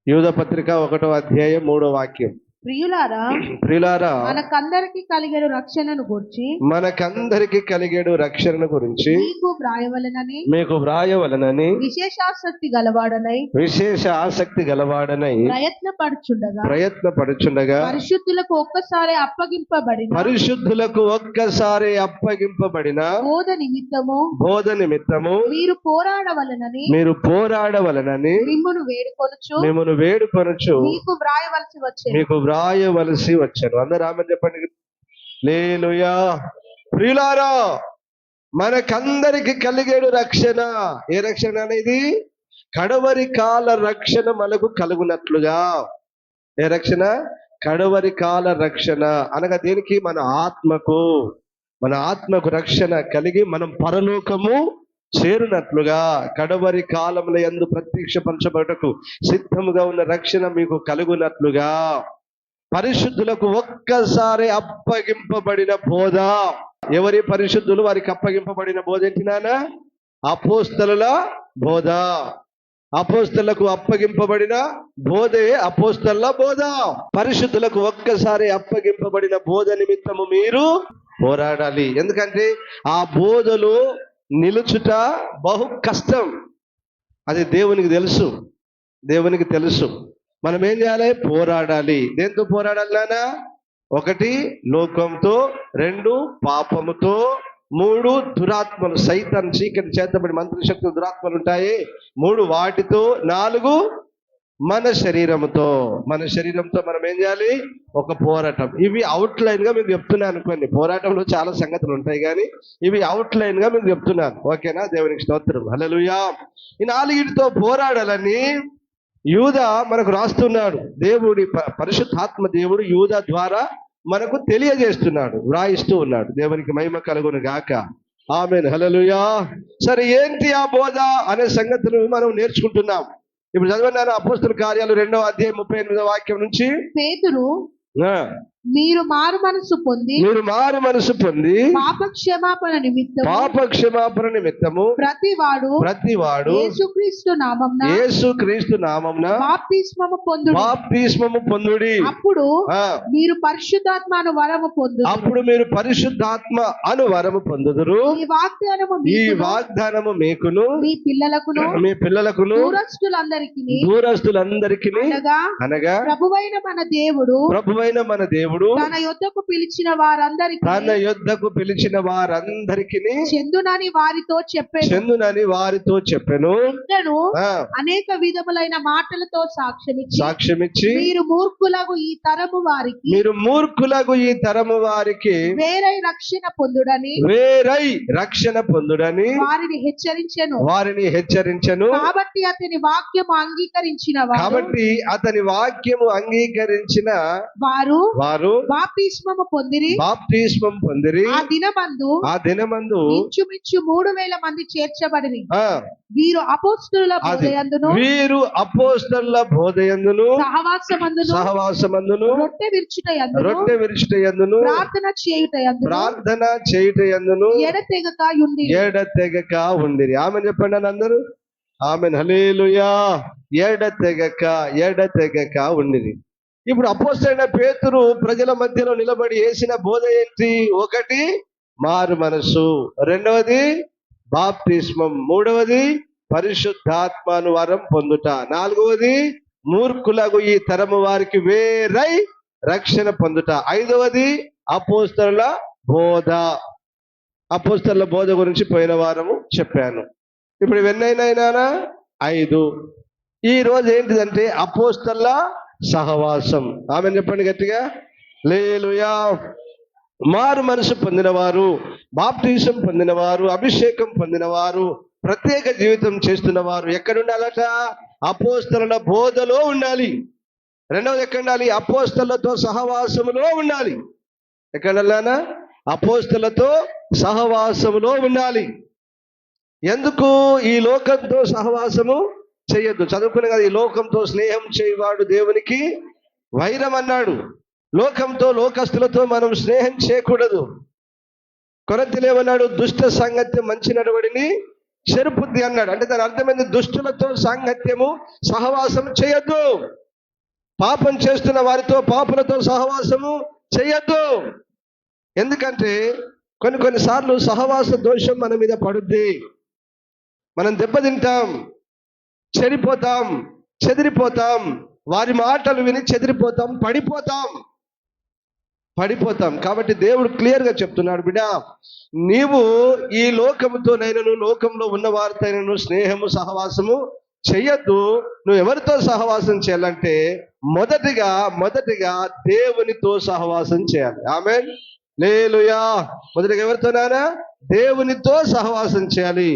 యూదా పత్రిక 1వ అధ్యాయం 3వ వాక్యం. ప్రియులారా, మనకందరికి కలిగేడు రక్షణను గురించి మీకు వ్రాయవలనని విశేష ఆసక్తి గలవాడనై ప్రయత్నపడుచుండగా పరిశుద్ధులకు ఒక్కసారి అప్పగింపబడిన బోధ నిమిత్తము మీరు పోరాడవలనని మిమ్మును వేడుకొనుచు మీకు వ్రాయవలసి వచ్చాను. అందరూ ఆమేన్ చెప్పండి. హల్లెలూయా. ప్రియులారా, మనకందరికి కలిగేడు రక్షణ. ఏ రక్షణ అనేది? కడవరి కాల రక్షణ మనకు కలుగునట్లుగా. ఏ రక్షణ? కడవరి కాల రక్షణ అనగా దేనికి? మన ఆత్మకు రక్షణ కలిగి మనం పరలోకము చేరునట్లుగా, కడవరి కాలంలో యందు ప్రత్యక్షపరచబడటకు సిద్ధముగా ఉన్న రక్షణ మీకు కలుగునట్లుగా, పరిశుద్ధులకు ఒక్కసారి అప్పగింపబడిన బోధ. ఎవరి పరిశుద్ధులు? వారికి అప్పగింపబడిన బోధ ఏంటి నాన్న? అపోస్తలుల బోధ. అపోస్తలకు అప్పగింపబడిన బోధే అపోస్తలుల బోధ. పరిశుద్ధులకు ఒక్కసారి అప్పగింపబడిన బోధ నిమిత్తము మీరు పోరాడాలి. ఎందుకంటే ఆ బోధలో నిలుచుట బహు కష్టం. అది దేవునికి తెలుసు. మనం ఏం చేయాలి? పోరాడాలి. దేంతో పోరాడాలి నాన్న? 1 లోకంతో, 2 పాపముతో, 3 దురాత్మలు, సైతాన్ చీకటి చేతబడి మంత్రశక్తులు దురాత్మలు ఉంటాయి, 3 వాటితో, 4 మన శరీరంతో మనం ఏం చేయాలి? ఒక పోరాటం. ఇవి అవుట్ లైన్ గా మీకు చెప్తున్నాను అనుకోండి. పోరాటంలో చాలా సంగతులు ఉంటాయి కానీ ఇవి అవుట్ లైన్ గా మీకు చెప్తున్నాను. ఓకేనా? దేవునికి స్తోత్రం. హల్లెలూయా. ఈ 4తో పోరాడాలని యూదా మనకు రాస్తున్నాడు. దేవుడి పరిశుద్ధాత్మ దేవుడు యూదా ద్వారా మనకు తెలియజేస్తున్నాడు, వ్రాయిస్తూ ఉన్నాడు. దేవునికి మహిమ కలుగును గాక. ఆమేన్. హల్లెలూయా. సరే, ఏంటి ఆ బోధ అనే సంగతులు మనం నేర్చుకుంటున్నాం. ఇప్పుడు చదవన్నాను అపోస్తల కార్యాలు 2వ అధ్యాయం 38వ వాక్యం నుంచి. పేతురు, మీరు మారు మనసు పొంది పాప క్షమాపణ నిమిత్తము ప్రతివాడు యేసుక్రీస్తు నామమున బాప్తిస్మము పొందుడి. అప్పుడు మీరు పరిశుద్ధాత్మ అను వరము పొందుదురు. ఈ వాగ్దానము మీకును మీ పిల్లలకును దూరస్తులందరికీ అనగా ప్రభువైన మన దేవుడు తన యొద్దకు పిలిచిన వారందరికీ చెందునని వారితో చెప్పెను. అనేక విధములైన మాటలతో సాక్ష్యమిచ్చి మీరు మూర్ఖులకు ఈ తరము వారికి వేరై రక్షణ పొందుడని వారిని హెచ్చరించెను. కాబట్టి అతని వాక్యము అంగీకరించిన వారు బాప్తిస్మము పొందిరి. ఆ దినమందు ఇంచుమించు 3000 మంది చేర్చబడిరి. వీరు అపోస్తలుల బోధయందును సహవాసమందును రొట్టె విరుచుటయందును ప్రార్థన చేయుటయందును ఎడతెగక ఉండిరి. ఆమెను చెప్పండి అని అందరూ. ఆమెన్. హల్లెలూయా. ఎడతెగక ఉండిరి. ఇప్పుడు అపోస్తలుడైన పేతురు ప్రజల మధ్యలో నిలబడి వేసిన బోధ ఏంటి? 1 మారు మనసు, 2వది బాప్తిస్మం, 3వది పరిశుద్ధాత్మను వరం పొందుట, 4వది మూర్ఖులకు ఈ తరము వారికి వేరై రక్షణ పొందుట, 5వది అపోస్తలుల బోధ గురించి పోయిన వారము చెప్పాను. ఇప్పుడు ఇవన్నైనా 5. ఈ రోజు ఏంటిదంటే అపోస్తలుల సహవాసం. ఆమె చెప్పండి గట్టిగా. హల్లెలూయా. మారు మనసు పొందినవారు, బాప్తిసం పొందినవారు, అభిషేకం పొందినవారు, ప్రత్యేక జీవితం చేస్తున్నవారు ఎక్కడ ఉండాలట? అపోస్తలుల బోధలో ఉండాలి. 2వది ఎక్కడ ఉండాలి? అపోస్తలులతో సహవాసములో ఉండాలి. ఎక్కడన్నా? అపోస్తలులతో సహవాసములో ఉండాలి. ఎందుకు? ఈ లోకంతో సహవాసము చెయ్యొద్దు. చదువుకునే కదా, ఈ లోకంతో స్నేహం చేయవాడు దేవునికి వైరం అన్నాడు. లోకంతో, లోకస్తులతో మనం స్నేహం చేయకూడదు. కొరింథీయులేమన్నాడు? దుష్ట సంగతి మంచి నడవడిని చెరుపుద్ది అన్నాడు. అంటే దాని అర్థమైంది, దుష్టులతో సాంగత్యము సహవాసం చేయొద్దు. పాపం చేస్తున్న వారితో, పాపులతో సహవాసము చేయొద్దు. ఎందుకంటే కొన్నిసార్లు సహవాస దోషం మన మీద పడుద్ది. మనం దెబ్బతింటాం, చెడిపోతాం, చెదిరిపోతాం, వారి మాటలు విని చెదిరిపోతాం, పడిపోతాం. కాబట్టి దేవుడు క్లియర్గా చెప్తున్నాడు, బిడ్డ, నీవు ఈ లోకముతోనైనను లోకంలో ఉన్న వారితోనైనను స్నేహము సహవాసము చెయ్యొద్దు. నువ్వు ఎవరితో సహవాసం చేయాలంటే మొదటిగా దేవునితో సహవాసం చేయాలి. ఆమేన్, హల్లెలూయా. మొదటిగా ఎవరితోనానా? దేవునితో సహవాసం చేయాలి.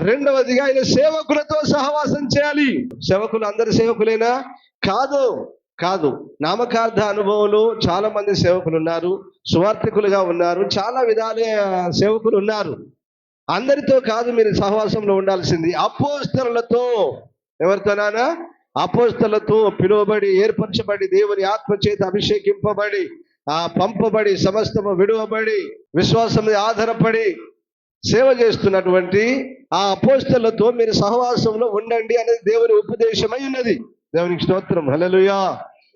రెండవదిగా ఆయన సేవకులతో సహవాసం చేయాలి. సేవకులు అందరు సేవకులేనా? కాదు. నామకార్థ అనుభవంలో చాలా మంది సేవకులు ఉన్నారు, సువార్థికులుగా ఉన్నారు, చాలా విధాల సేవకులు ఉన్నారు. అందరితో కాదు మీరు సహవాసంలో ఉండాల్సింది. అపోస్తలులతో. ఎవరితోనానా? అపోస్తలులతో పిలువబడి, ఏర్పరచబడి, దేవుని ఆత్మ చేత అభిషేకింపబడి, పంపబడి, సమస్తము విడువబడి, విశ్వాసం మీద ఆధారపడి సేవ చేస్తున్నటువంటి ఆ అపోస్తలులతో మీరు సహవాసంలో ఉండండి అనేది దేవుని ఉపదేశమై ఉన్నది. దేవునికి స్తోత్రం, హల్లెలూయా.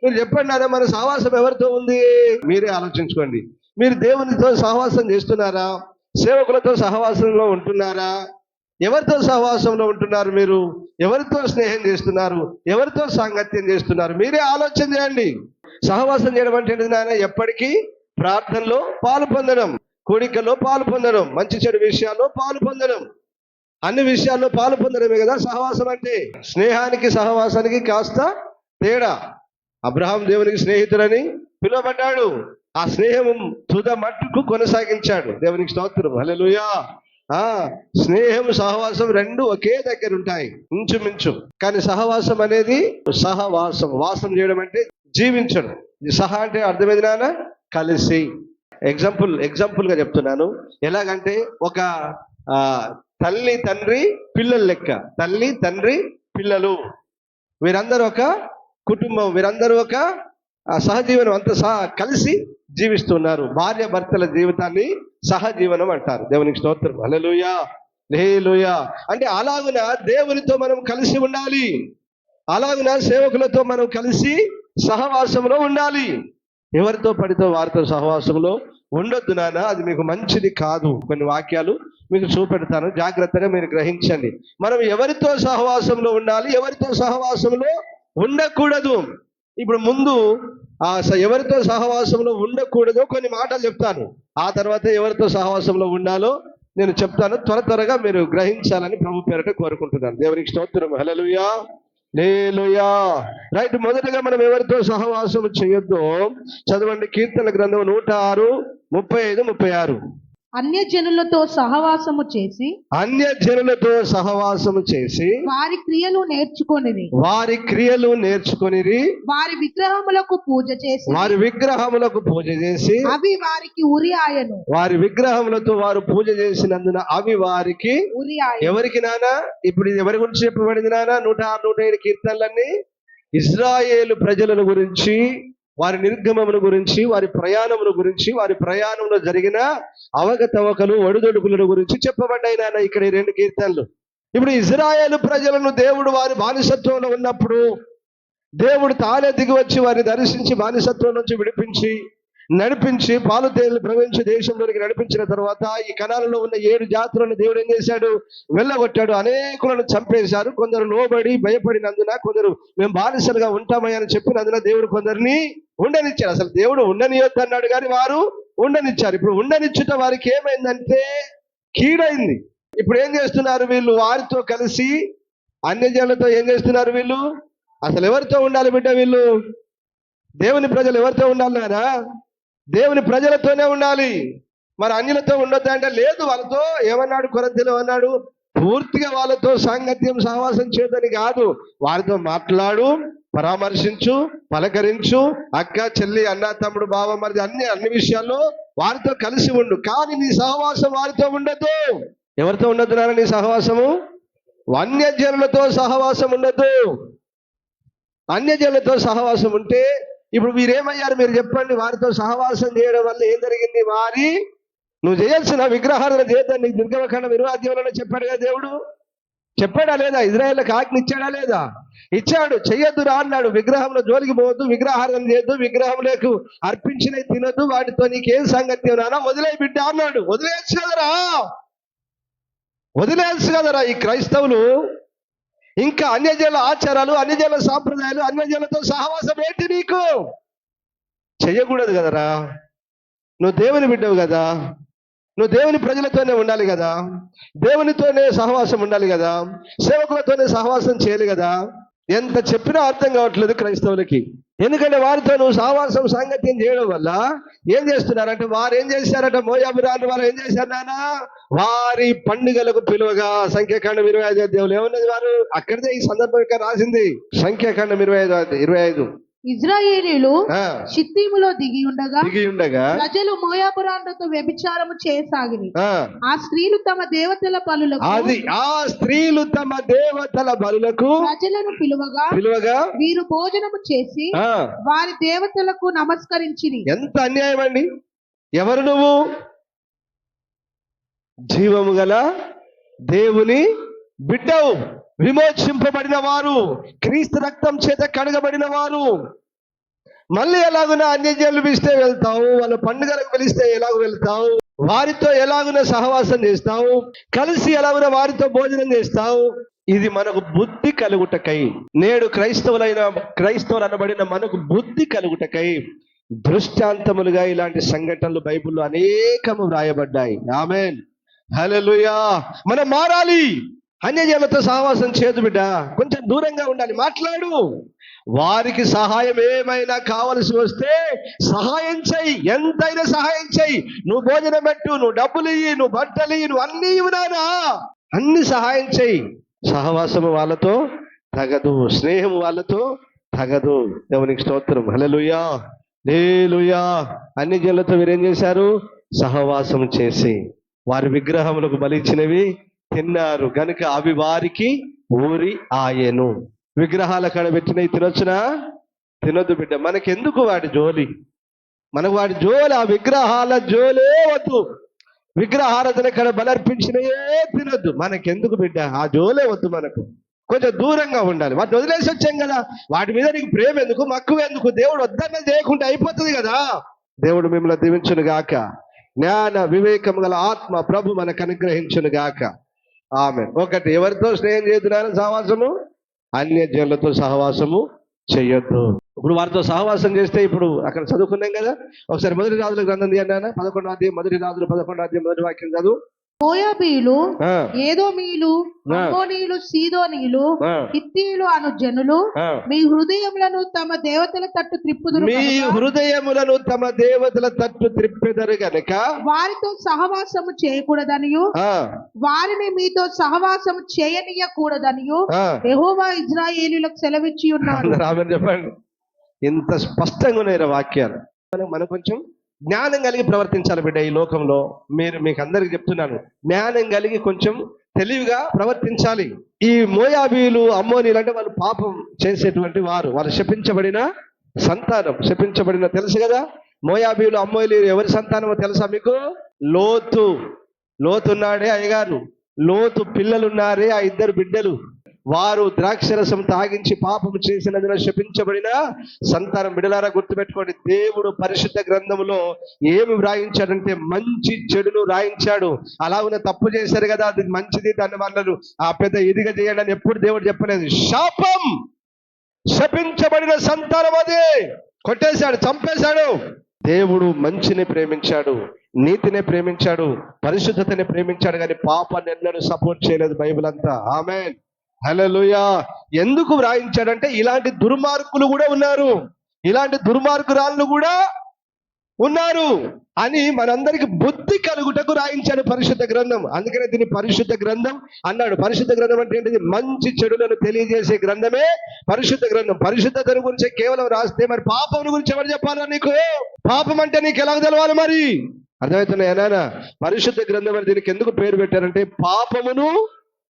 మీరు చెప్పండి, అదే మన సహవాసం ఎవరితో ఉంది? మీరే ఆలోచించుకోండి. మీరు దేవునితో సహవాసం చేస్తున్నారా? సేవకులతో సహవాసంలో ఉంటున్నారా? ఎవరితో సహవాసంలో ఉంటున్నారు? మీరు ఎవరితో స్నేహం చేస్తున్నారు? ఎవరితో సాంగత్యం చేస్తున్నారు? మీరే ఆలోచన చేయండి. సహవాసం చేయడం అంటే ఏంటి నాయన? ఎప్పటికీ ప్రార్థనలో పాలు పొందడం, కోడికల్లో పాలు పొందడం, మంచి చెడు విషయాల్లో పాలు పొందడం, అన్ని విషయాల్లో పాలు పొందడమే కదా సహవాసం అంటే. స్నేహానికి సహవాసానికి కాస్త తేడా. అబ్రహాం దేవునికి స్నేహితుడని పిలువబడ్డాడు. ఆ స్నేహం తుద మట్టుకు కొనసాగించాడు. దేవునికి స్తోత్రం, హల్లెలూయా. స్నేహం సహవాసం రెండు ఒకే దగ్గర ఉంటాయి ఇంచుమించు. కానీ సహవాసం అనేది వాసం చేయడం అంటే జీవించడం. సహ అంటే అర్థమైంది నాన్న? కలిసి. ఎగ్జాంపుల్ గా చెప్తున్నాను. ఎలాగంటే ఒక తల్లి తండ్రి పిల్లలు లెక్క. తల్లి తండ్రి పిల్లలు వీరందరూ ఒక కుటుంబం, వీరందరూ ఒక సహజీవనం, అంతా కలిసి జీవిస్తున్నారు. భార్య భర్తల జీవితాన్ని సహజీవనం అంటారు. దేవునికి స్తోత్రం, హల్లెలూయా, హల్లెలూయా. అంటే అలాగున దేవునితో మనం కలిసి ఉండాలి. అలాగున సేవకులతో మనం కలిసి సహవాసంలో ఉండాలి. ఎవరితో పడితే వారితో సహవాసంలో ఉండొద్దు నాన్న, అది మీకు మంచిది కాదు. కొన్ని వాక్యాలు మీకు చూపెడతాను, జాగ్రత్తగా మీరు గ్రహించండి. మనం ఎవరితో సహవాసంలో ఉండాలి, ఎవరితో సహవాసంలో ఉండకూడదు. ఇప్పుడు ముందు ఎవరితో సహవాసంలో ఉండకూడదో కొన్ని మాటలు చెప్తాను. ఆ తర్వాత ఎవరితో సహవాసంలో ఉండాలో నేను చెప్తాను. త్వరగా మీరు గ్రహించాలని ప్రభు పేరట కోరుకుంటున్నాను. దేవునికి స్తోత్రం, హల్లెలూయా, హల్లెలూయా. రైట్. మొదటగా మనం ఎవరితో సహవాసం చేయొద్దో చదవండి. కీర్తన గ్రంథం 106, 35, 36. అన్యజనులతో సహవాసము చేసి వారి క్రియలు నేర్చుకొనిరి. వారి విగ్రహములకు పూజ చేసి అవి వారికి ఉరి ఆయను. వారి విగ్రహములతో వారు పూజ చేసినందున అవి వారికి ఉరి ఆయను. ఎవరికి నానా? ఇప్పుడు ఇది ఎవరి గురించి చెప్పబడింది నానా? 106, 107 కీర్తనలన్నీ ఇజ్రాయేలు ప్రజలను గురించి, వారి నిర్గమమును గురించి, వారి ప్రయాణమును గురించి, వారి ప్రయాణంలో జరిగిన అవకతవకలు, ఒడిదొడుకులను గురించి చెప్పబడ్డాయి నాన్న ఇక్కడ ఈ 2 కీర్తనలు. ఇప్పుడు ఇజ్రాయేలు ప్రజలను దేవుడు వారి బానిసత్వంలో ఉన్నప్పుడు దేవుడు తానే దిగి వచ్చి వారిని దర్శించి బానిసత్వం నుంచి విడిపించి నడిపించి పాలు తేనెలు ప్రవహించి దేశంలోనికి నడిపించిన తర్వాత ఈ కణాలలో ఉన్న 7 జాతులను దేవుడు ఏం చేశాడు? వెళ్ళగొట్టాడు. అనేకులను చంపేశారు. కొందరు లోబడి భయపడినందున, కొందరు మేము బానిసలుగా ఉంటామని చెప్పినందున దేవుడు కొందరిని ఉండనిచ్చాడు. అసలు దేవుడు ఉండనియొద్దు అన్నాడు, కానీ వారు ఉండనిచ్చారు. ఇప్పుడు ఉండనిచ్చుట వారికి ఏమైందంటే కీడైంది. ఇప్పుడు ఏం చేస్తున్నారు వీళ్ళు? వారితో కలిసి అన్యజనులతో ఏం చేస్తున్నారు వీళ్ళు? అసలు ఎవరితో ఉండాలి బిడ్డ వీళ్ళు? దేవుని ప్రజలు ఎవరితో ఉండాలి నానా? దేవుని ప్రజలతోనే ఉండాలి. మరి అన్యులతో ఉండొద్దు అంటే లేదు. వాళ్ళతో ఏమన్నాడు? కొరింథీయులో అన్నాడు, పూర్తిగా వాళ్ళతో సాంగత్యం సహవాసం చేయదని కాదు, వారితో మాట్లాడు, పరామర్శించు, పలకరించు, అక్క చెల్లి, అన్న తమ్ముడు, బావ మరిది, అన్ని విషయాల్లో వారితో కలిసి ఉండు. కానీ నీ సహవాసం వారితో ఉండదు. ఎవరితో ఉండదు నాన్న నీ సహవాసము? అన్యజనులతో సహవాసం ఉండదు. అన్యజనులతో సహవాసం ఉంటే ఇప్పుడు వీరేమయ్యారు? మీరు చెప్పండి. వారితో సహవాసం చేయడం వల్ల ఏం జరిగింది? నువ్వు చేయాల్సిన విగ్రహాలను చేయొద్దని నీకు నిర్గమకాండం 20 అధ్యాయంలో చెప్పాడు కదా దేవుడు. చెప్పాడా లేదా? ఇజ్రాయేల్కి ఆజ్ఞ ఇచ్చాడా లేదా? ఇచ్చాడు. చెయ్యొద్దురా అన్నాడు. విగ్రహంలో జోలికి పోవద్దు, విగ్రహారం చేయొద్దు, విగ్రహంలోకి అర్పించినవి తినొద్దు, వాటితో నీకేం సంగతి నానా, వదిలే బిడ్డ అన్నాడు. వదిలేయచ్చు కదరా, వదిలేయచ్చు కదరా. ఈ క్రైస్తవులు ఇంకా అన్యజనుల ఆచారాలు, అన్యజనుల సాంప్రదాయాలు, అన్యజనులతో సహవాసం ఏంటి నీకు? చెయ్యకూడదు కదరా. నువ్వు దేవుని బిడ్డవు కదా, నువ్వు దేవుని ప్రజలతోనే ఉండాలి కదా, దేవునితోనే సహవాసం ఉండాలి కదా, సేవకులతోనే సహవాసం చేయాలి కదా. ఎంత చెప్పినా అర్థం కావట్లేదు క్రైస్తవులకి. ఎందుకంటే వారితో నువ్వు సహవాసం సాంగత్యం చేయడం వల్ల ఏం చేస్తున్నారంటే, వారు ఏం చేశారట, మోయాబు రాని వారు ఏం చేశారు నాన్న, వారి పండుగలకు పిలువగా. సంఖ్యాకాండం 25 దేవులు ఏమన్నది వారు? అక్కడిదే ఈ సందర్భం ఇక్కడ రాసింది. సంఖ్యాకాండం 25. ఇజ్రాయేలీయులు షిత్తీములో దిగి ఉండగా ప్రజలు మోయాబురాండ్రతో వ్యభిచారము చేయసాగిరి. ఆ స్త్రీలు తమ దేవతల బలులకు ప్రజలను పిలువగా వీరు భోజనము చేసి వారి దేవతలకు నమస్కరించిరి. ఎంత అన్యాయం అండి! ఎవరు నువ్వు? జీవము గల దేవుని బిడ్డవు, విమోచింపబడిన వారు, క్రీస్తు రక్తం చేత కడగబడిన వారు. మళ్ళీ ఎలాగున అన్యజనులు పిలిస్తే వెళ్తావు, వాళ్ళ పండుగలకు పిలిస్తే ఎలాగో వెళ్తావు, వారితో ఎలాగున సహవాసం చేస్తావు, కలిసి ఎలాగున వారితో భోజనం చేస్తావు. ఇది మనకు బుద్ధి కలుగుటకై, నేడు క్రైస్తవులు అనబడిన మనకు బుద్ధి కలుగుటకై దృష్టాంతములుగా ఇలాంటి సంఘటనలు బైబిల్లో అనేకము వ్రాయబడ్డాయి. ఆమేన్, హల్లెలూయా. మనం మారాలి. అన్యజనులతో సహవాసం చేయదు బిడ్డ, కొంచెం దూరంగా ఉండాలి. మాట్లాడు, వారికి సహాయం ఏమైనా కావలసి వస్తే సహాయం చెయ్యి, ఎంతైనా సహాయం చెయ్యి. నువ్వు భోజనం పెట్టు, నువ్వు డబ్బులు ఇయ్యి, నువ్వు బట్టలు ఇయ్యి, నువ్వు అన్ని ఇవ్వనానా, అన్ని సహాయం చెయ్యి. సహవాసము వాళ్ళతో తగదు, స్నేహం వాళ్ళతో తగదు. దేవునికి స్తోత్రం, హల్లెలూయా, హల్లెలూయా. అన్యజనులతో వీరేం చేశారు? సహవాసం చేసి వారి విగ్రహములకు బలిచ్చినవి తిన్నారు గనుక అవి వారికి ఊరి ఆయను. విగ్రహాల కాడ పెట్టినవి తినొచ్చునా? తినొద్దు బిడ్డ. మనకెందుకు వాడి జోలి? మనకు వాడి జోలి, ఆ విగ్రహాల జోలే వద్దు. విగ్రహారాధన కాడ బలర్పించినయే తినొద్దు. మనకెందుకు బిడ్డ? ఆ జోలే వద్దు. మనకు కొంచెం దూరంగా ఉండాలి. వాటిని వదిలేసి వచ్చాం కదా, వాటి మీద నీకు ప్రేమ ఎందుకు, మక్కువ ఎందుకు? దేవుడు వద్దన్న చేయకుండా అయిపోతుంది కదా. దేవుడు మిమ్మల్ని దీవించును గాక. జ్ఞాన వివేకం గల ఆత్మ ప్రభు మనకు అనుగ్రహించును గాక. ఆమేన్. ఒకటి, ఎవరితో స్నేహం చేస్తున్నాను? సహవాసము అన్యజనులతో సహవాసము చెయ్యొద్దు. ఇప్పుడు వారితో సహవాసం చేస్తే, ఇప్పుడు అక్కడ చదువుకున్నాం కదా, ఒకసారి మొదటి రాజుల గ్రంథం తీయండి. 11వ అధ్యాయం, మొదటి రాజులు 11వ అధ్యాయం మొదటి వాక్యం చదువు. మోయాబీయులు, ఏదోమీయులు, అమ్మోనీయులు, సీదోనీయులు, హిత్తీయులు అను జనులు మీ హృదయములను తమ దేవతల తట్టు త్రిప్పుదురు. మీ హృదయములను తమ దేవతల తట్టు త్రిప్పెదరు గనుక వారితో సహవాసము చేయకూడదనియు వారిని మీతో సహవాసము చేయనీయకూడదనియు యెహోవా ఇశ్రాయేలీయులకు సెలవిచ్చి ఉన్నాడు. చెప్పండి, ఇంత స్పష్టంగా ఉన్నాయి వాక్యాలు. మనం కొంచెం జ్ఞానం కలిగి ప్రవర్తించాలి బిడ్డ. ఈ లోకంలో మీకు అందరికి చెప్తున్నాను, జ్ఞానం కలిగి కొంచెం తెలివిగా ప్రవర్తించాలి. ఈ మోయాబీయులు, అమ్మోనీలు అంటే వాళ్ళు పాపం చేసేటువంటి వారు, వాళ్ళు శపించబడిన సంతానం. శపించబడిన తెలుసు కదా, మోయాబీయులు అమ్మోనీలు ఎవరి సంతానమో తెలుసా మీకు? లోతు ఉన్నాడే అయ్యగారు, లోతు పిల్లలున్నారే ఆ 2 బిడ్డలు, వారు ద్రాక్షరసం తాగించి పాపము చేసినందున శపించబడిన సంతానం. బిడ్డలారా గుర్తుపెట్టుకోండి, దేవుడు పరిశుద్ధ గ్రంథములో ఏమి వ్రాయించాడంటే మంచి చెడును రాయించాడు. అలా ఉన్న తప్పు చేశారు కదా, అది మంచిది, దాన్ని వాళ్ళను ఆ పెద్ద ఇదిగా చేయండి అని ఎప్పుడు దేవుడు చెప్పలేదు. శాపం, శపించబడిన సంతానం అదే, కొట్టేశాడు, చంపేశాడు. దేవుడు మంచిని ప్రేమించాడు, నీతిని ప్రేమించాడు, పరిశుద్ధతని ప్రేమించాడు, కానీ పాపాన్ని ఎన్నడూ సపోర్ట్ చేయలేదు బైబిల్ అంతా. ఆమేన్, హల్లెలూయా. ఎందుకు వ్రాయించాడంటే ఇలాంటి దుర్మార్గులు కూడా ఉన్నారు, ఇలాంటి దుర్మార్గురాళ్ళు కూడా ఉన్నారు అని మనందరికి బుద్ధి కలుగుటకు రాయించాడు పరిశుద్ధ గ్రంథం. అందుకనే దీన్ని పరిశుద్ధ గ్రంథం అన్నాడు. పరిశుద్ధ గ్రంథం అంటే ఏంటిది? మంచి చెడులను తెలియజేసే గ్రంథమే పరిశుద్ధ గ్రంథం. పరిశుద్ధతను గురించి కేవలం రాస్తే మరి పాపం గురించి ఎవరు చెప్పాలా నీకు? పాపం అంటే నీకు ఎలా తెలవాలి? మరి అర్థమవుతున్నాయా? పరిశుద్ధ గ్రంథం అని దీనికి ఎందుకు పేరు పెట్టారంటే, పాపమును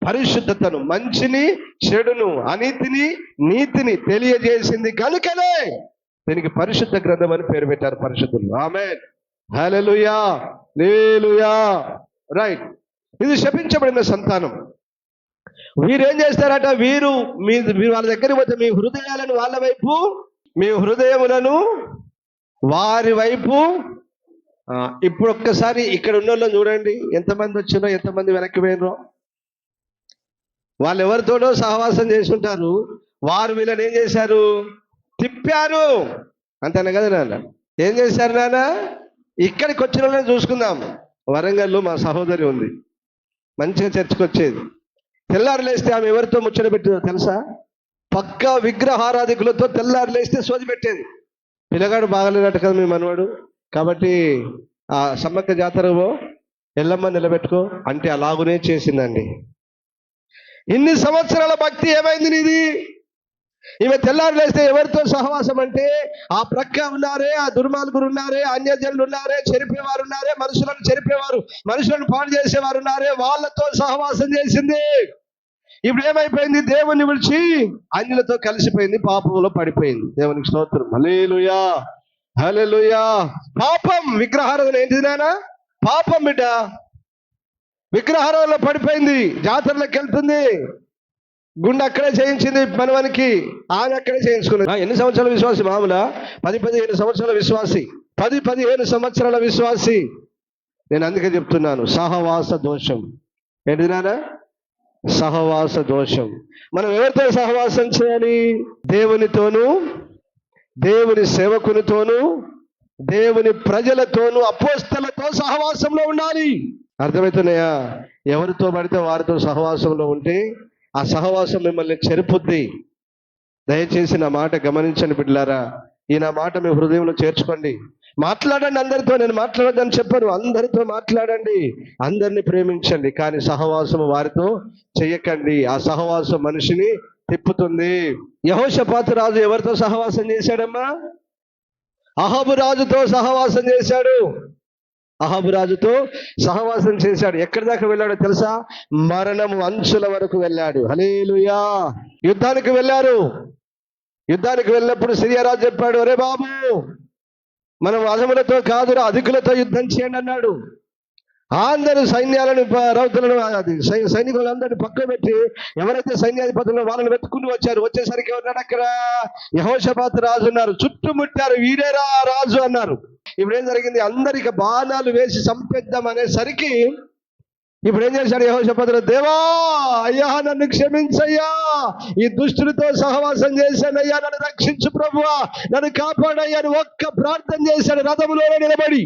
పరిశుద్ధతను, మంచిని చెడును, అనీతిని నీతిని తెలియజేసింది కనుకనే దీనికి పరిశుద్ధ గ్రంథం అని పేరు పెట్టారు పరిశుద్ధులు. ఆమేన్, హల్లెలూయా, హల్లెలూయా. రైట్. ఇది శపించబడిన సంతానం. వీరేం చేస్తారట, మీరు వాళ్ళ దగ్గరికి పోతే మీ హృదయాలను వాళ్ళ వైపు, మీ హృదయములను వారి వైపు. ఇప్పుడు ఒక్కసారి ఇక్కడ ఉన్న వాళ్ళని చూడండి, ఎంతమంది వచ్చినో ఎంతమంది వెనక్కి పోయినరో. వాళ్ళు ఎవరితోనో సహవాసం చేసి ఉంటారు, వారు వీళ్ళని ఏం చేశారు, తిప్పారు. అంతేనా కదా నాన్న? ఏం చేశారు నాన్న? ఇక్కడికి వచ్చిన వాళ్ళని చూసుకుందాం. వరంగల్లో మా సహోదరి ఉంది, మంచిగా చర్చకు వచ్చేది. తెల్లారు లేస్తే ఆమె ఎవరితో ముచ్చట పెట్టిందో తెలుసా? పక్కా విగ్రహారాధికులతో తెల్లారు లేస్తే సోది పెట్టేది. పిల్లగాడు బాగలేనట్టు కదా మీ మనవాడు, కాబట్టి ఆ సమ్మక్క జాతరలో ఎల్లమ్మ నిలబెట్టుకో అంటే అలాగునే చేసిందండి. ఇన్ని సంవత్సరాల భక్తి ఏమైంది నీది? ఈమె తెల్లారు లేస్తే ఎవరితో సహవాసం అంటే, ఆ ప్రక్క ఉన్నారే, ఆ దుర్మార్గులు ఉన్నారే, అన్యజనులు ఉన్నారే, చెరిపేవారు ఉన్నారే, మనుషులను చెరిపేవారు, మనుషులను పాడు చేసేవారు ఉన్నారే, వాళ్ళతో సహవాసం చేసింది. ఇప్పుడు ఏమైపోయింది? దేవుని విడిచి అన్యులతో కలిసిపోయింది, పాపంలో పడిపోయింది. దేవునికి స్తోత్రం, హల్లెలూయా హల్లెలూయా. పాపం, విగ్రహారాధన ఏంటిది నాయనా? పాపం బిడ్డ. విగ్రహారాధనలో పడిపోయింది, జాతరలకు వెళ్తుంది, గుండె అక్కడే చేయించింది మనవనికి, ఆమె అక్కడే చేయించుకున్నది. ఎన్ని సంవత్సరాల విశ్వాసి? మామూలా 10-15 సంవత్సరాల విశ్వాసి, 10-15 సంవత్సరాల విశ్వాసి. నేను అందుకే చెప్తున్నాను, సహవాస దోషం. ఏంటిది నాన్న? సహవాస దోషం. మనం ఎవరితో సహవాసం చేయాలి? దేవునితోనూ, దేవుని సేవకునితోనూ, దేవుని ప్రజలతోనూ, అపోస్తలతో సహవాసంలో ఉండాలి. అర్థమవుతున్నాయా? ఎవరితో పడితే వారితో సహవాసంలో ఉంటే ఆ సహవాసం మిమ్మల్ని చెరుపుద్ది. దయచేసి నా మాట గమనించండి బిడ్డలారా, ఈ నా మాట మీ హృదయంలో చేర్చుకోండి. మాట్లాడండి అందరితో, నేను మాట్లాడొద్దని చెప్పను, అందరితో మాట్లాడండి, అందరిని ప్రేమించండి, కానీ సహవాసం వారితో చెయ్యకండి. ఆ సహవాసం మనిషిని తిప్పుతుంది. యెహోషాపాతు రాజు ఎవరితో సహవాసం చేశాడమ్మా? అహాబు రాజుతో సహవాసం చేశాడు. అహాబు రాజుతో సహవాసం చేశాడు. ఎక్కడి దాకా వెళ్ళాడో తెలుసా? మరణము అంచుల వరకు వెళ్ళాడు. హల్లెలూయా. యుద్ధానికి వెళ్ళారు. యుద్ధానికి వెళ్ళినప్పుడు సిరియా రాజు చెప్పాడు, అరే బాబు, మనం అధములతో కాదురా, అధికులతో యుద్ధం చేయండి అన్నాడు. అందరూ సైన్యాలను, రౌతులను, సైనికులందరినీ పక్కన పెట్టి ఎవరైతే సైన్యాధిపతులను వాళ్ళని వెతుక్కుని వచ్చారు. వచ్చేసరికి ఎవరున్నాడు అక్కడ? యెహోషాపాతు రాజు ఉన్నారు. చుట్టుముట్టారు, వీరేరా రాజు అన్నారు. ఇప్పుడు ఏం జరిగింది? అందరికి బాణాలు వేసి చంపేద్దాం అనేసరికి ఇప్పుడు ఏం చేశాడు యెహోషాపాతు? దేవా, అయ్యా నన్ను క్షమించయ్యా, ఈ దుష్టులతో సహవాసం చేశానయ్యా, నన్ను రక్షించు ప్రభువా, నన్ను కాపాడయ్యా అని ఒక్క ప్రార్థన చేశాడు రథములోనే నిలబడి.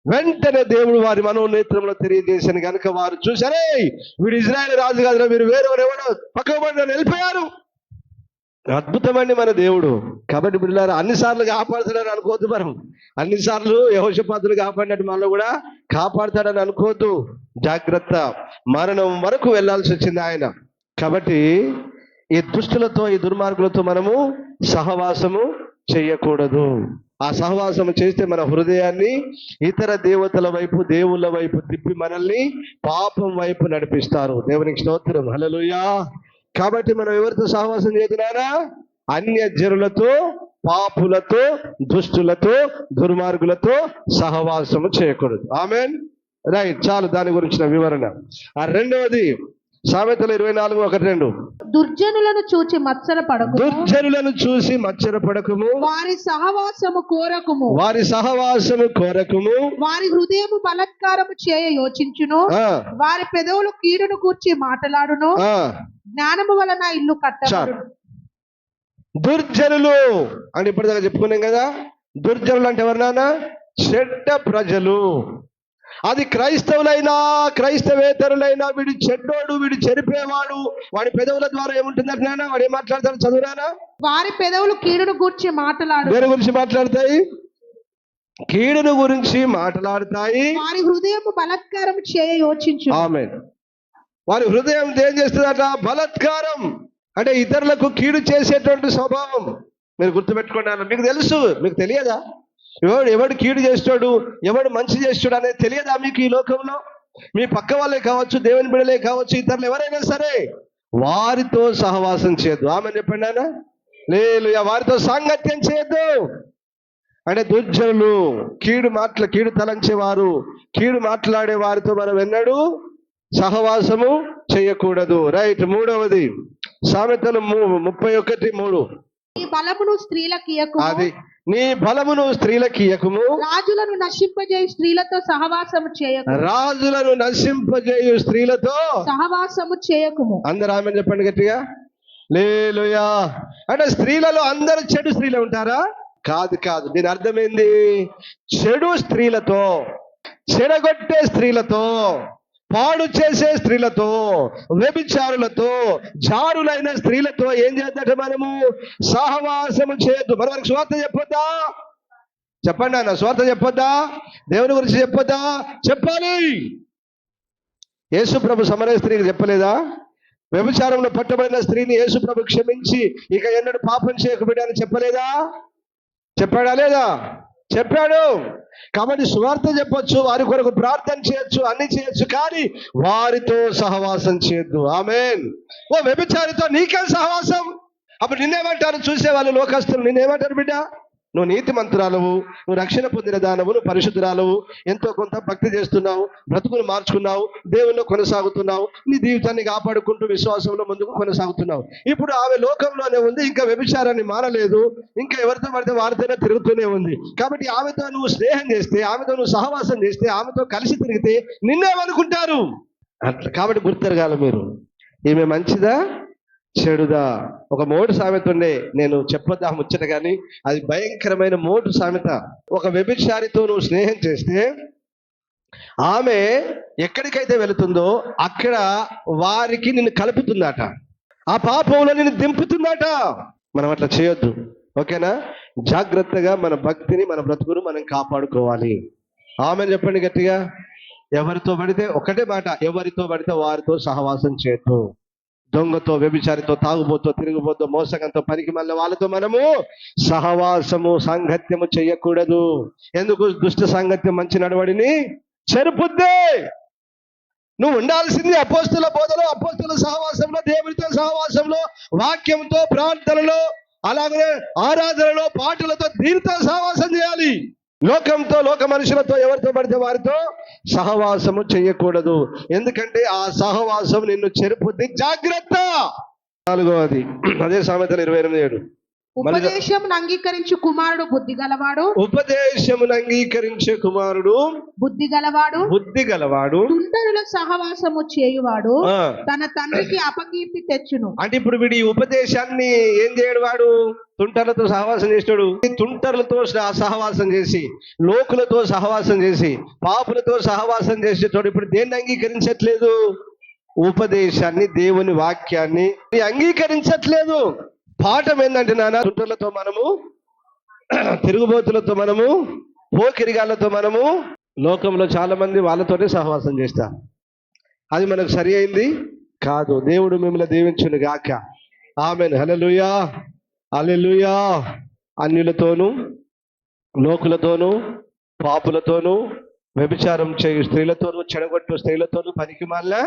వెంటనే దేవుడు వారి మనోనేత్రంలో తెలియజేశాను కనుక వారు చూశారే, వీడు ఇజ్రాయేల్ రాజు కాదురా, మీరు వేరెవరెవడో పక్కకు పడి వెళ్ళిపోయారు. అద్భుతమండి మన దేవుడు. కాబట్టి బిడ్డలారా, అన్నిసార్లు కాపాడుతాడని అనుకోవద్దు. మనం అన్నిసార్లు యెహోషాపాతును కాపాడినట్టు మనలో కూడా కాపాడుతాడని అనుకోవద్దు. జాగ్రత్త. మరణం వరకు వెళ్ళాల్సి వచ్చింది ఆయన. కాబట్టి ఈ దుష్టులతో, ఈ దుర్మార్గులతో మనము సహవాసము చేయకూడదు. ఆ సహవాసం చేస్తే మన హృదయాన్ని ఇతర దేవతల వైపు, దేవుళ్ళ వైపు తిప్పి మనల్ని పాపం వైపు నడిపిస్తారు. దేవునికి స్తోత్రం, హల్లెలూయా. కాబట్టి మనం ఎవరితో సహవాసం చేస్తున్నారా? అన్యజనులతో, పాపులతో, దుష్టులతో, దుర్మార్గులతో సహవాసము చేయకూడదు. ఆమేన్. రైట్, చాలు దాని గురించిన వివరణ. ఆ రెండవది సామెతలు 24:1-2. దుర్జనులను చూచి మత్సరపడకుము, దుర్జనులను చూసి మత్సరపడకుము, వారి సహవాసము కోరకుము, వారి సహవాసము కోరకుము, వారి హృదయము బలాత్కారము చేయ యోచించును, వారి పెదవులు కీడును గూర్చి మాట్లాడును, జ్ఞానము వలన ఇల్లు కట్టబడును. దుర్జనులు అని ఇప్పటిదాకా చెప్పుకున్నాం కదా. దుర్జనులు అంటే ఎవరినానా? చెడ్డ ప్రజలు. అది క్రైస్తవులైనా, క్రైస్తవేతరులైనా, వీడు చెడ్డోడు, వీడు చెరిపేవాడు, వాడి పెదవుల ద్వారా ఏముంటుందంటే నాన్న, వాడు ఏం మాట్లాడతాడు చదువురానా? వారి పెదవులు కీడును గూర్చి మాట్లాడు. దేని గురించి మాట్లాడతాయి? కీడును గురించి మాట్లాడతాయి. వారి హృదయము బలాత్కారం చేయ యోచించు. ఆమేన్. వారి హృదయం ఏం చేస్తుందట? బలాత్కారం అంటే ఇతరులకు కీడు చేసేటువంటి స్వభావం. మీరు గుర్తుపెట్టుకోండి. మీకు తెలుసు, మీకు తెలియదా? ఎవడు కీడు చేస్తాడు, ఎవడు మంచి చేస్తాడు అనేది తెలియదా మీకు? ఈ లోకంలో మీ పక్క వాళ్ళే కావచ్చు, దేవుని బిడ్డలే కావచ్చు, ఇతరులు ఎవరైనా సరే వారితో సహవాసం చేయొద్దు. ఆమె చెప్పండి ఆయన. లేదు, వారితో సాంగత్యం చేయొద్దు. అంటే దుర్జనులు, కీడు తలంచేవారు, కీడు మాట్లాడే వారితో మనం ఎన్నడూ సహవాసము చేయకూడదు. రైట్. మూడవది సామెతలు 31:3. ఈ బలమును స్త్రీలకు ఇయ్యకుము. అది నీ బలమును స్త్రీలకి ఇయ్యకుము. రాజులను నశింపజేయు స్త్రీలతో సహవాసము చేయకు. రాజులను నశింపజేయు స్త్రీలతో సహవాసము చేయకుము. అందరూ ఆమె చెప్పండి గట్టిగా. హల్లెలూయా. అంటే స్త్రీలలో అందరూ చెడు స్త్రీలు ఉంటారా? కాదు కాదు. దీని అర్థమైంది, చెడు స్త్రీలతో, చెడగొట్టే స్త్రీలతో, పాడు చేసే స్త్రీలతో, వ్యభిచారులతో, జారులైన స్త్రీలతో ఏం చేద్దాట మనము? సహవాసము చేయొద్దు. మరి వారికి స్వార్థ చెప్పొద్దా? చెప్పండి అన్న, స్వార్థ చెప్పొద్దా? దేవుని గురించి చెప్పొద్దా? చెప్పాలి. యేసు ప్రభు సమరయ స్త్రీకి చెప్పలేదా? వ్యభిచారంలో పట్టబడిన స్త్రీని యేసు ప్రభు క్షమించి ఇక ఎన్నడూ పాపం చేయకబడి అని చెప్పలేదా? చెప్పాడా లేదా? చెప్పాడు. కాబట్టి సువార్త చెప్పొచ్చు, వారి కొరకు ప్రార్థన చేయొచ్చు, అన్ని చేయొచ్చు, కానీ వారితో సహవాసం చేయొద్దు. ఆమేన్. ఓ వ్యభిచారితో నీకేం సహవాసం? అప్పుడు నిన్నేమంటారు చూసే వాళ్ళు, లోకస్తులు నిన్నేమంటారు? బిడ్డ, నువ్వు నీతిమంతురాలవు, నువ్వు రక్షణ పొందిన దానవు, నువ్వు పరిశుద్ధురాలవు, ఎంతో కొంత భక్తి చేస్తున్నావు, బ్రతుకులు మార్చుకున్నావు, దేవుల్లో కొనసాగుతున్నావు, నీ జీవితాన్ని కాపాడుకుంటూ విశ్వాసంలో ముందుకు కొనసాగుతున్నావు. ఇప్పుడు ఆమె లోకంలోనే ఉంది, ఇంకా వ్యభిచారాన్ని మానలేదు, ఇంకా ఎవరితో పడితే వారితోనే తిరుగుతూనే ఉంది. కాబట్టి ఆమెతో నువ్వు స్నేహం చేస్తే, ఆమెతో నువ్వు సహవాసం చేస్తే, ఆమెతో కలిసి తిరిగితే నిన్నేమనుకుంటారు? అట్లా. కాబట్టి గుర్తెరగాలి మీరు, ఈమె మంచిదా చెడుదా? ఒక మోటు సామెత ఉండే, నేను చెప్పొద్దా ముచ్చట, కానీ అది భయంకరమైన మోటు సామెత. ఒక వ్యభిచారితో నువ్వు స్నేహం చేస్తే ఆమె ఎక్కడికైతే వెళుతుందో అక్కడ వారికి నిన్ను కలుపుతుందట, ఆ పాపంలో నిన్ను దింపుతుందట. మనం అట్లా చేయొద్దు. ఓకేనా? జాగ్రత్తగా మన భక్తిని, మన బ్రతుకును మనం కాపాడుకోవాలి. ఆమె చెప్పండి గట్టిగా. ఎవరితో పడితే, ఒకటే మాట, ఎవరితో పడితే వారితో సహవాసం చేయొద్దు. దొంగతో, వ్యభిచారితో, తాగుబోతో, తిరుగుబోతో, మోసకంతో, పనికి మళ్ళీ వాళ్ళతో మనము సహవాసము, సాంగత్యము చెయ్యకూడదు. ఎందుకు? దుష్ట సాంగత్యం మంచి నడవడిని చెరుపుద్దే. నువ్వు ఉండాల్సింది అపోస్తుల బోధలో, అపోస్తుల సహవాసంలో, దేవునితో సహవాసంలో, వాక్యంతో, ప్రార్థనలో, అలాగే ఆరాధనలో, పాటలతో, దీనితో సహవాసం చేయాలి. లోకంతో, లోక మనుషులతో, ఎవరితో పడితే వారితో సహవాసము చెయ్యకూడదు. ఎందుకంటే ఆ సహవాసం నిన్ను చెరుపుద్ది. జాగ్రత్త. 4వది అదే సామెతలు 28:7. ఉపదేశమును అంగీకరించు కుమారుడు బుద్ధి గలవాడు. ఉపదేశమును అంగీకరించే కుమారుడు బుద్ధి గలవాడు. బుద్ధి గలవాడు. తుంటరుల సహవాసము చేయువాడు తన తండ్రికి అపకీర్తి తెచ్చును. అంటే ఇప్పుడు వీడి ఉపదేశాన్ని ఏం చేయడు? వాడు తుంటర్లతో సహవాసం చేస్తాడు. తుంటర్లతో సహవాసం చేసి, లోకులతో సహవాసం చేసి, పాపులతో సహవాసం చేసేటోడు ఇప్పుడు దేన్ని అంగీకరించట్లేదు? ఉపదేశాన్ని, దేవుని వాక్యాన్ని అంగీకరించట్లేదు. పాఠం ఏంటంటే నాన్న, తుంటర్లతో మనము, తిరుగుబోతులతో మనము, పోకిరిగాళ్ళతో మనము, లోకంలో చాలా మంది వాళ్ళతోనే సహవాసం చేస్తారు. అది మనకు సరి అయింది కాదు. దేవుడు మిమ్మల్ని దీవించును గాక. ఆమేన్. హల్లెలూయా, హల్లెలూయా. అన్యులతోనూ, లోకులతోనూ, పాపులతోనూ, వ్యభిచారం చేయు స్త్రీలతోనూ, చెడగొట్టు స్త్రీలతోనూ, పనికి మళ్ళా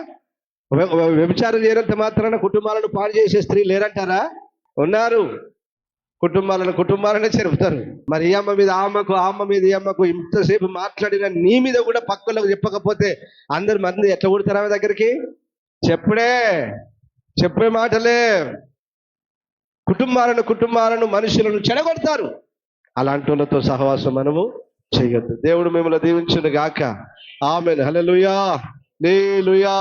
వ్యభిచారం చేయనంత మాత్రాన కుటుంబాలను పాడు చేసే స్త్రీ లేరంటారా? ఉన్నారు. కుటుంబాలనే చెరుపుతారు. మరి ఈ అమ్మ మీద ఆ అమ్మకు, ఆ అమ్మ మీద ఈ అమ్మకు ఇంతసేపు మాట్లాడిన నీ మీద కూడా పక్కలకు చెప్పకపోతే అందరు మంది ఎట్లా కొడతారు ఆమె దగ్గరికి? చెప్పే మాటలే కుటుంబాలను మనుషులను చెడగొడతారు. అలాంటి వాళ్ళతో సహవాసం మనము చేయొద్దు. దేవుడు మిమ్మల్ని దీవించును గాక. ఆమేన్. హల్లెలూయా, హల్లెలూయా.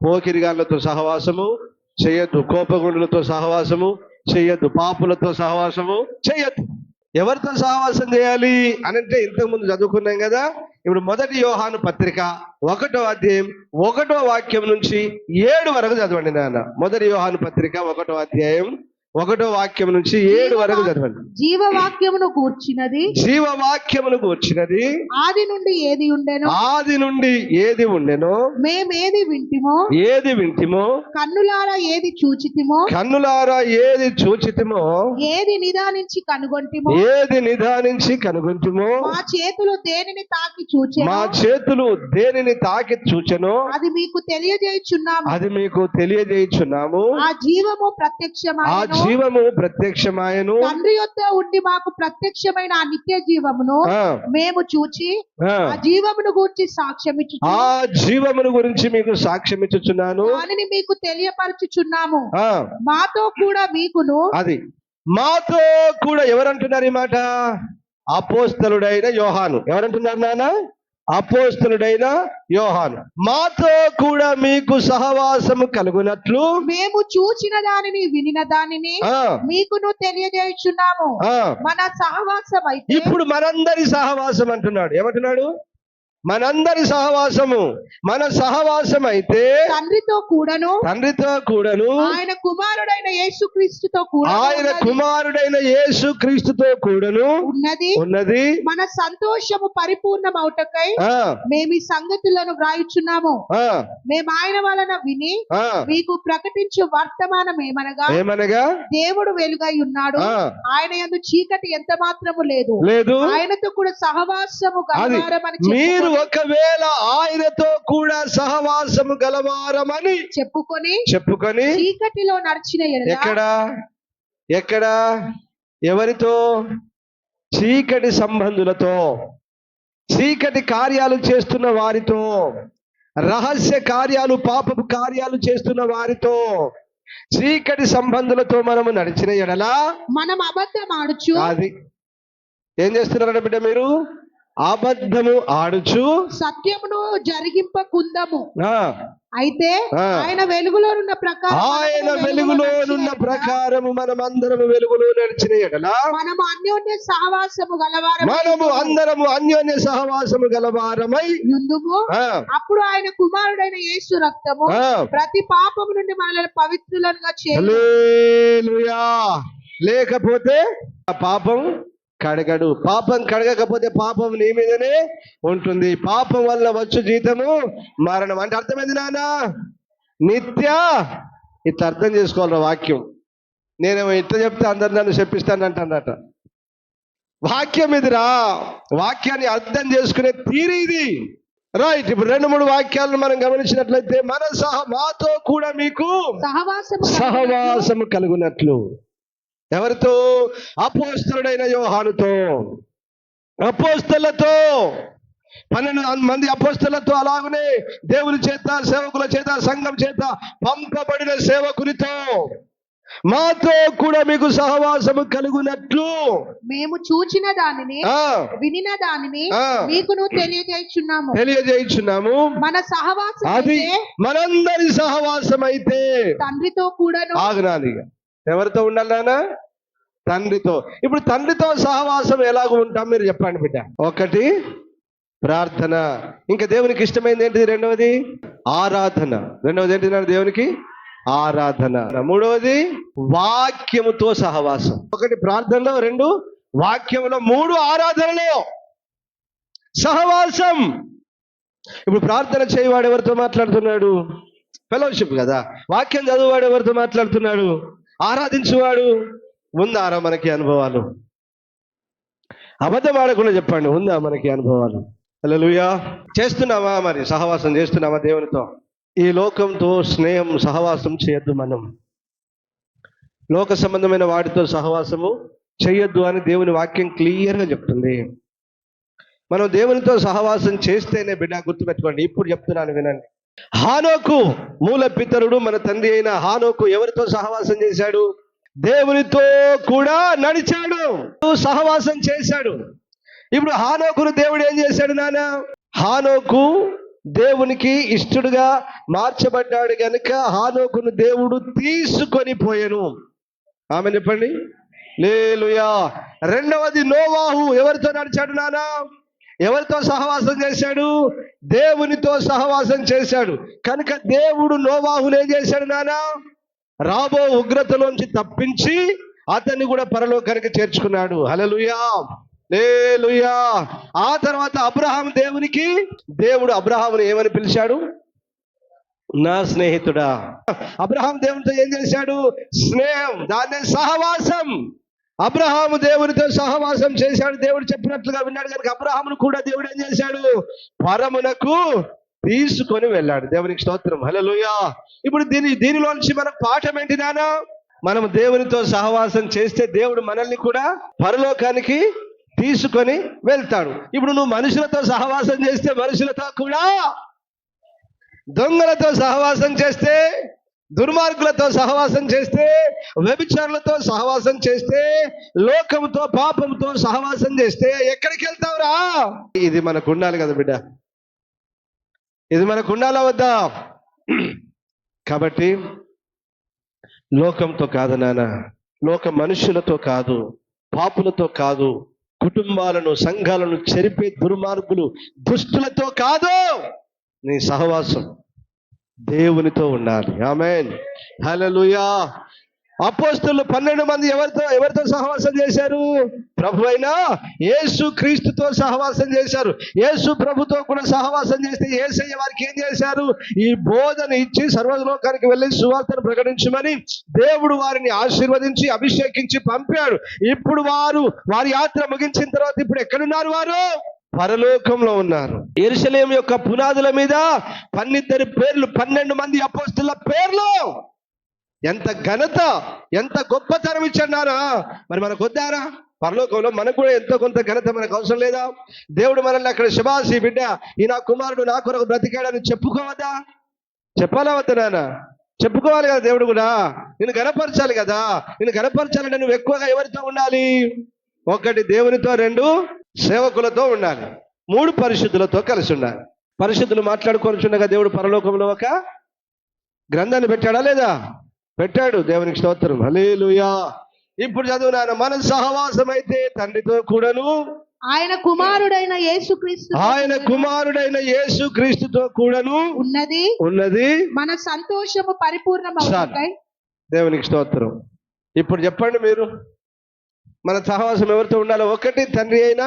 పోకిరిగాళ్ళతో సహవాసము చేయొద్దు, కోపగుండులతో సహవాసము చెయ్యొద్దు, పాపులతో సహవాసము చెయ్యొద్దు. ఎవరితో సహవాసం చేయాలి అని అంటే ఇంతకుముందు చదువుకున్నాం కదా. ఇప్పుడు 1 యోహాను పత్రిక 1వ అధ్యాయం 1వ వాక్యం నుంచి 7 వరకు చదవండి నాన్న. 1 యోహాను పత్రిక 1వ అధ్యాయం 1వ వాక్యం నుంచి 7 వరకు చదవండి. జీవవాక్యమును గూర్చినది ఆది నుండి ఏది ఉండెనో మేమేది వింటిమో కన్నులారా ఏది చూచితిమో ఏది నిదానించి కనుగొంటిమో మా చేతులు దేనిని తాకి చూచెనో అది మీకు తెలియజేయుచున్నాము. ఆ జీవము ప్రత్యక్షమాయెను. జీవము ప్రత్యక్షమాయను, తండ్రి యొద్ద ఉండి మాకు ప్రత్యక్షమైన ఆ నిత్య జీవమును ఆ, మేము చూచి ఆ, ఆ జీవమును గూర్చి సాక్ష్యమిచ్చు ఆ జీవమును గురించి మీకు సాక్ష్యం ఇచ్చుచున్నాను. దానిని మీకు తెలియపరచుచున్నాము. ఆ, మాతో కూడా మీకును అది మాతో కూడా ఎవరంటున్నారు ఈ మాట? అపోస్తలుడైన యోహాను. ఎవరంటున్నారు నాన్న? అపోస్తలుడైన యోహాను. మాతో కూడా మీకు సహవాసము కలుగునట్లు మేము చూచిన దానిని వినిన దానిని ఆ, మీకును తెలియజేయుచున్నాము. ఆ. మన సహవాసం అయితే ఇప్పుడు మనందరి సహవాసం అంటున్నాడు. ఏమంటున్నాడు? మనందరి సహవాసము. మన సహవాసం అయితే తండ్రితో కూడాను తండ్రితో కూడాను ఆయన కుమారుడైన యేసుక్రీస్తుతో కూడా ఆయన కుమారుడైన యేసు క్రీస్తుతో కూడాను ఉన్నది. ఉన్నది. మన సంతోషము పరిపూర్ణమౌటకై ఆ, మేము ఈ సంగతులను వ్రాయుచున్నాము. ఆ, మేము ఆయన వలన విని ఆ. మీకు ప్రకటించు వర్తమానం ఏమనగా ఏమనగా దేవుడు వెలుగై ఉన్నాడు, ఆ. ఆయన యందు చీకటి ఎంత మాత్రము లేదు, లేదు. ఆయనతో కూడా సహవాసము అది గలవారమని మీరు ఒకవేళ ఆయనతో కూడా సహవాసము గలవారమని చెప్పుకొని చీకటిలో నడిచిన ఎడల ఎక్కడ ఎవరితో? చీకటి సంబంధులతో, చీకటి కార్యాలు చేస్తున్న వారితో, రహస్య కార్యాలు పాపపు కార్యాలు చేస్తున్న వారితో, చీకటి సంబంధులతో మనము నడిచిన ఎడల మనం అబద్ధమాడుచు. అది ఏం చేస్తున్నారంటే బిడ్డ, మీరు అబద్ధము ఆడుచు సత్యమును జరిగింపకుందము. ఆ, అయితే ఆ. ఆయన వెలుగులోనున్న ప్రకారం ఆయన వెలుగులోనున్న ప్రకారము మనమందరము వెలుగులో నడిచిన ఎడల మనము అన్యోన్య సహవాసము గలవారమై మనము అందరము అన్యోన్య సహవాసము గలవారమై యుందుము. ఆ, అప్పుడు ఆయన కుమారుడైన యేసు రక్తము ఆ. ప్రతి పాపము నుండి మనల్ని పవిత్రులుగా చేయును. హల్లెలూయా. లేకపోతే ఆ పాపం కడగడు. పాపం కడగకపోతే పాపం నీ మీదనే ఉంటుంది. పాపం వల్ల వచ్చు జీతము మరణం. అంటే అర్థమైంది నాన్న? నిత్య. ఇట్లా అర్థం చేసుకోవాలి వాక్యం. నేనేమో ఇట్లా చెప్తే అందరు నన్ను చెప్పిస్తానంటన్నట. వాక్యం ఇదిరా. వాక్యాన్ని అర్థం చేసుకునే తీరు ఇది. రైట్. ఇప్పుడు 2-3 వాక్యాలను మనం గమనించినట్లయితే మాతో కూడా మీకు సహవాసము కలుగునట్లు. ఎవరితో? అపోస్తలుడైన యోహానుతో, అపోస్తలతో, 12 మంది అపోస్తలతో, అలాగనే దేవుని చేత, సేవకుల చేత, సంఘం చేత పంపబడిన సేవకునితో మాతో కూడా మీకు సహవాసము కలుగునట్లు మేము చూచిన దానిని వినిన దానిని మీకును తెలియజేయుచున్నాము. మన సహవాసం అది మనందరి సహవాసం అయితే తండ్రితో కూడాను. ఆగనాలి. ఎవరితో ఉండాలి నాన్న? తండ్రితో. ఇప్పుడు తండ్రితో సహవాసం ఎలాగ ఉంటాం మీరు చెప్పండి బిడ్డ. 1 ప్రార్థన. ఇంకా దేవునికి ఇష్టమైంది ఏంటిది? 2వది ఆరాధన. 2వది ఏంటి నాన్న? దేవునికి ఆరాధన. 3వది వాక్యముతో సహవాసం. 1 ప్రార్థనలో, 2 వాక్యములో, 3 ఆరాధనలో సహవాసం. ఇప్పుడు ప్రార్థన చేయవాడు ఎవరితో మాట్లాడుతున్నాడు? ఫెలోషిప్ కదా. వాక్యం చదువువాడు ఎవరితో మాట్లాడుతున్నాడు? ఆరాధించేవాడు. ఉందారా మనకి అనుభవాలు? అబద్ధం ఆడకుండా చెప్పండి, ఉందా మనకి అనుభవాలు? హల్లెలూయా. చేస్తున్నామా? మరి సహవాసం చేస్తున్నామా దేవునితో? ఈ లోకంతో స్నేహం, సహవాసం చేయొద్దు. మనం లోక సంబంధమైన వాటితో సహవాసము చేయొద్దు అని దేవుని వాక్యం క్లియర్గా చెప్తుంది. మనం దేవునితో సహవాసం చేస్తేనే బిడ్డ, గుర్తుపెట్టుకోండి. ఇప్పుడు చెప్తున్నాను వినండి. హానోకు మూల పితరుడు, మన తండ్రి అయిన హానోకు ఎవరితో సహవాసం చేశాడు? దేవునితో కూడా నడిచాడు, సహవాసం చేశాడు. ఇప్పుడు హానోకును దేవుడు ఏం చేశాడు నాన్న? హానోకు దేవునికి ఇష్టడుగా మార్చబడ్డాడు గనుక హానోకును దేవుడు తీసుకొని పోయెను. ఆమె చెప్పండి. హల్లెలూయా. 2వది నోవాహు ఎవరితో నడిచాడు నాన్న? ఎవరితో సహవాసం చేశాడు? దేవునితో సహవాసం చేశాడు. కనుక దేవుడు నోవాహును ఏం చేశాడు నాన్న? రాబో ఉగ్రతలోంచి తప్పించి అతన్ని కూడా పరలోకానికి చేర్చుకున్నాడు. హల్లెలూయా. హల్లెలూయా. ఆ తర్వాత అబ్రహాం దేవుడు అబ్రహామును ఏమని పిలిచాడు? నా స్నేహితుడా. అబ్రహాం దేవునితో ఏం చేశాడు? స్నేహం. దాన్నే సహవాసం. అబ్రహాము దేవునితో సహవాసం చేశాడు. దేవుడు చెప్పినట్లుగా విన్నాడు కనుక అబ్రహామును కూడా దేవుడు ఏం చేశాడు? పరమునకు తీసుకొని వెళ్ళాడు. దేవునికి స్తోత్రం. హల్లెలూయా. ఇప్పుడు దీనిలోంచి మనకు పాఠం ఏంటి నాన్న? మనం దేవునితో సహవాసం చేస్తే దేవుడు మనల్ని కూడా పరలోకానికి తీసుకొని వెళ్తాడు. ఇప్పుడు నువ్వు మనుషులతో సహవాసం చేస్తే మనుషులతో కూడా, దొంగలతో సహవాసం చేస్తే, దుర్మార్గులతో సహవాసం చేస్తే, వ్యభిచారులతో సహవాసం చేస్తే, లోకంతో పాపంతో సహవాసం చేస్తే ఎక్కడికి వెళ్తావురా? ఇది మనకు ఉండాలి కదా బిడ్డ, ఇది మనకు ఉండాలా వద్దా? కాబట్టి లోకంతో కాదు నాన్న, లోక మనుషులతో కాదు, పాపులతో కాదు, కుటుంబాలను సంఘాలను చెరిపే దుర్మార్గులు దుష్టులతో కాదు, నీ సహవాసం దేవునితో ఉండాలి. ఆమేన్, హల్లెలూయా. అపోస్తలులు 12 మంది ఎవరితో సహవాసం చేశారు? ప్రభు అయిన యేసు క్రీస్తుతో సహవాసం చేశారు. యేసు ప్రభుతో కూడా సహవాసం చేస్తే యేసయ్య వారికి ఏం చేశారు? ఈ బోధన ఇచ్చి సర్వలోకానికి వెళ్ళి సువార్తను ప్రకటించమని దేవుడు వారిని ఆశీర్వదించి అభిషేకించి పంపాడు. ఇప్పుడు వారి యాత్ర ముగించిన తర్వాత ఇప్పుడు ఎక్కడున్నారు? వారు పరలోకంలో ఉన్నారు. యెరూషలేము యొక్క పునాదుల మీద 12 మంది అపోస్తలుల పేర్లు. ఎంత ఘనత, ఎంత గొప్పతనం ఇచ్చారా? మరి మనకు వద్దారా? పరలోకంలో మనకు కూడా ఎంతో కొంత ఘనత మనకు అవసరం లేదా? దేవుడు మనల్ని అక్కడ శుభాసి బిడ్డ, ఈ నా కుమారుడు నా కొరకు బ్రతికాడని చెప్పుకోవద్దా? చెప్పాలా వద్దా నాన్న? చెప్పుకోవాలి కదా. దేవుడు కూడా నిన్ను గణపరచాలి కదా. నిన్ను గణపరచాలంటే నువ్వు ఎక్కువగా ఎవరితో ఉండాలి? 1 దేవునితో, 2 సేవకులతో ఉండాలి, 3 పరిశుద్ధులతో కలిసి ఉండాలి. పరిశుద్ధులు మాట్లాడుకొనిచుండగా దేవుడు పరలోకంలో ఒక గ్రంథాన్ని పెట్టాడా లేదా? పెట్టాడు. దేవునికి స్తోత్రం, హల్లెలూయా. ఇప్పుడు చదువు నాన్న. మన సహవాసం అయితే తండ్రితో కూడాను ఆయన కుమారుడైన యేసుక్రీస్తుతో కూడాను ఉన్నది. మన సంతోషము పరిపూర్ణమవుతాయి. దేవునికి స్తోత్రం. ఇప్పుడు చెప్పండి మీరు, మన సహవాసం ఎవరితో ఉండాలో? 1 తండ్రి అయిన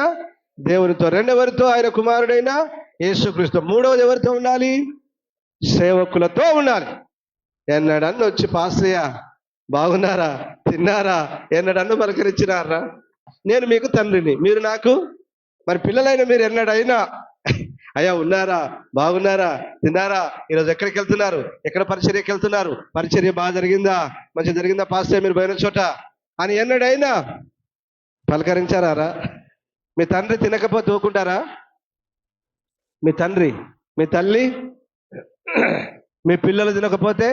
దేవునితో, 2 ఎవరితో? ఆయన కుమారుడైన యేసుక్రీస్తు. 3వది ఎవరితో ఉండాలి? సేవకులతో ఉండాలి. ఎన్నడన్న వచ్చి పాస్టయ్య బాగున్నారా, తిన్నారా, ఎన్నడన్న పలకరించినారా? నేను మీకు తండ్రిని, మీరు నాకు మరి పిల్లలైన మీరు ఎన్నడైనా అయ్యా ఉన్నారా, బాగున్నారా, తిన్నారా, ఈరోజు ఎక్కడికి వెళ్తున్నారు, ఎక్కడ పరిచర్యకి వెళ్తున్నారు, పరిచర్య బాగా జరిగిందా, మంచి జరిగిందా పాస్టయ్య మీరు పోయిన చోట అని ఎన్నడైనా పలకరించారా? మీ తండ్రి తినకపోతే ఊరుకుంటారా? మీ తండ్రి, మీ తల్లి, మీ పిల్లలు తినకపోతే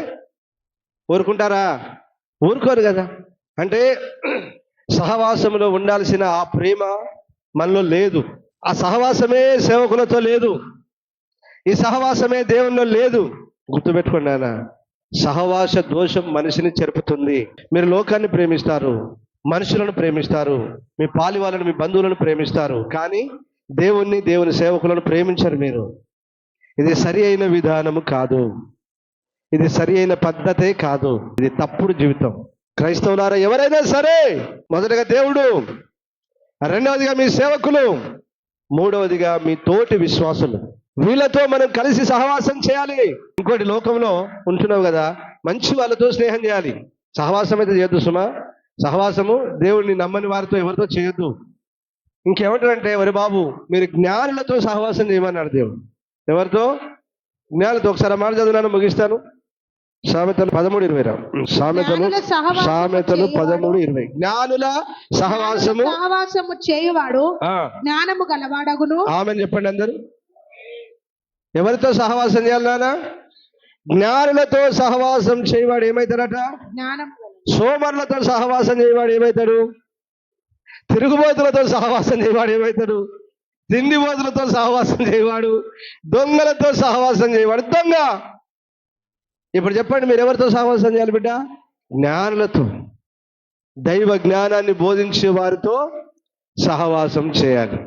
ఊరుకుంటారా? ఊరుకోరు కదా. అంటే సహవాసంలో ఉండాల్సిన ఆ ప్రేమ మనలో లేదు. ఆ సహవాసమే సేవకులతో లేదు. ఈ సహవాసమే దేవునిలో లేదు. గుర్తుపెట్టుకోండి నాన్న, సహవాస దోషం మనిషిని చెరుపుతుంది. మీరు లోకాన్ని ప్రేమిస్తారు, మనుషులను ప్రేమిస్తారు, మీ పాలి వాళ్ళను, మీ బంధువులను ప్రేమిస్తారు, కానీ దేవుణ్ణి, దేవుని సేవకులను ప్రేమించరు మీరు. ఇది సరి అయిన విధానము కాదు, ఇది సరి అయిన పద్ధతే కాదు, ఇది తప్పుడు జీవితం. క్రైస్తవులారా ఎవరైనా సరే, మొదటగా దేవుడు, 2వదిగా మీ సేవకులు, 3వదిగా మీ తోటి విశ్వాసులు. వీళ్ళతో మనం కలిసి సహవాసం చేయాలి. ఇంకోటి, లోకంలో ఉంటున్నావు కదా, మంచి వాళ్ళతో స్నేహం చేయాలి. సహవాసం అయితే చేయొద్దు సుమా. సహవాసము దేవుడిని నమ్మని వారితో ఎవరితో చేయొద్దు. ఇంకేమంటారంటే, వరి బాబు మీరు జ్ఞానులతో సహవాసం చేయమన్నాడు దేవుడు. ఎవరితో? జ్ఞానులతో. ఒకసారి మాట చదువునాను, ముగిస్తాను. సామెతలు 13:20. సామెతలు 13:20. జ్ఞానుల సహవాసము చేయువాడు జ్ఞానము గలవాడగును. ఆమెను చెప్పండి అందరూ. ఎవరితో సహవాసం చేయాలి నాన్న? జ్ఞానులతో సహవాసం చేయవాడు ఏమవుతాడట? సోమరులతో సహవాసం చేయవాడు ఏమవుతాడు? తిరుగుబోతులతో సహవాసం చేయవాడు ఏమవుతాడు? తిండిబోతులతో సహవాసం చేయవాడు, దొంగలతో సహవాసం చేయవాడు దొంగ. ఇప్పుడు చెప్పండి, మీరు ఎవరితో సహవాసం చేయాలి బిడ్డ? జ్ఞానులతో, దైవ జ్ఞానాన్ని బోధించే వారితో సహవాసం చేయాలి.